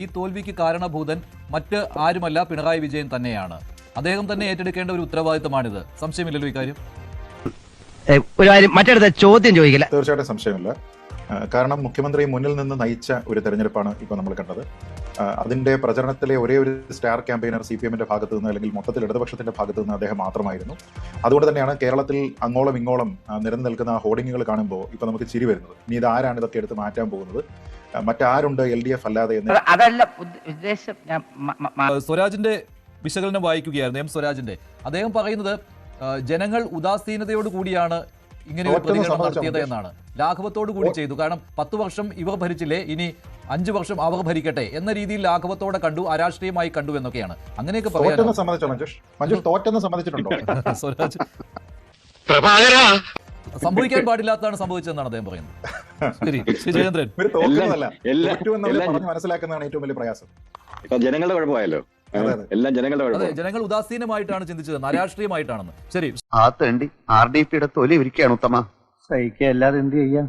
ഈ തോൽവിക്ക് കാരണഭൂതൻ മറ്റ് ആരുമല്ല പിണറായി വിജയൻ തന്നെയാണ്. അദ്ദേഹം തന്നെ ഏറ്റെടുക്കേണ്ട ഒരു ഉത്തരവാദിത്തമാണിത്. സംശയമില്ലല്ലോ ഇക്കാര്യം. ഒരു കാര്യം മറ്റടുത്ത ചോദ്യം ചോദിക്കില്ല. തീർച്ചയായിട്ടും സംശയമില്ല. കാരണം മുഖ്യമന്ത്രി മുന്നിൽ നിന്ന് നയിച്ച ഒരു തെരഞ്ഞെടുപ്പാണ് ഇപ്പോൾ നമ്മൾ കണ്ടത്. അതിന്റെ പ്രചരണത്തിലെ ഒരേ ഒരു സ്റ്റാർ ക്യാമ്പയിനർ CPM-ന്റെ ഭാഗത്തു നിന്ന് അല്ലെങ്കിൽ മൊത്തത്തിൽ ഇടതുപക്ഷത്തിന്റെ ഭാഗത്തു നിന്ന് അദ്ദേഹം മാത്രമായിരുന്നു. അതുകൊണ്ട് തന്നെയാണ് കേരളത്തിൽ അങ്ങോളം ഇങ്ങോളം നിരന്നു നിൽക്കുന്ന ഹോർഡിങ്ങുകൾ കാണുമ്പോൾ ഇപ്പൊ നമുക്ക് ചിരി വരുന്നത്. ഇനി ഇത് ആരാണ് ഇതൊക്കെ എടുത്ത് മാറ്റാൻ പോകുന്നത്, മറ്റാരുണ്ട് LDF അല്ലാതെ എന്ന്. അതല്ല ഉദ്ദേശം. സ്വരാജിന്റെ വിശകലനം വായിക്കുകയായിരുന്നു, സ്വരാജിന്റെ. അദ്ദേഹം പറയുന്നത് ജനങ്ങൾ ഉദാസീനതയോട് കൂടിയാണ് ഇങ്ങനെ ഒരു പ്രതികരണം നടത്തിയത് എന്നാണ്. ലാഘവത്തോടു കൂടി ചെയ്തു. കാരണം 10 വർഷം ഇവർ ഭരിച്ചില്ലേ, ഇനി 5 വർഷം അവർ ഭരിക്കട്ടെ എന്ന രീതിയിൽ ലാഘവത്തോടെ കണ്ടു, അരാഷ്ട്രീയമായി കണ്ടു എന്നൊക്കെയാണ്. അങ്ങനെയൊക്കെ പറയാൻ സ്വരാജ് സംഭവിക്കാൻ പാടില്ലാത്തതാണ് സംഭവിച്ചതെന്നാണ് അദ്ദേഹം പറയുന്നത്. ശരി, ജയേന്ദ്രൻ. മനസ്സിലാക്കുന്നതാണ് ഏറ്റവും വലിയ പ്രയാസം. ജനങ്ങളുടെ കുഴപ്പമായല്ലോ, എല്ലാം ജനങ്ങളുടെ കുഴപ്പം. അതെ, ജനങ്ങൾ ഉദാസീനമായിട്ടാണ് ചിന്തിച്ചത്, അരാഷ്ട്രീയമായിട്ടാണെന്ന്. ശരി, RDP യുടെ തൊലി ഇരിക്കുകയാണ് ഉത്തമ. സഹിക്കുക അല്ലാതെ എന്ത് ചെയ്യാം.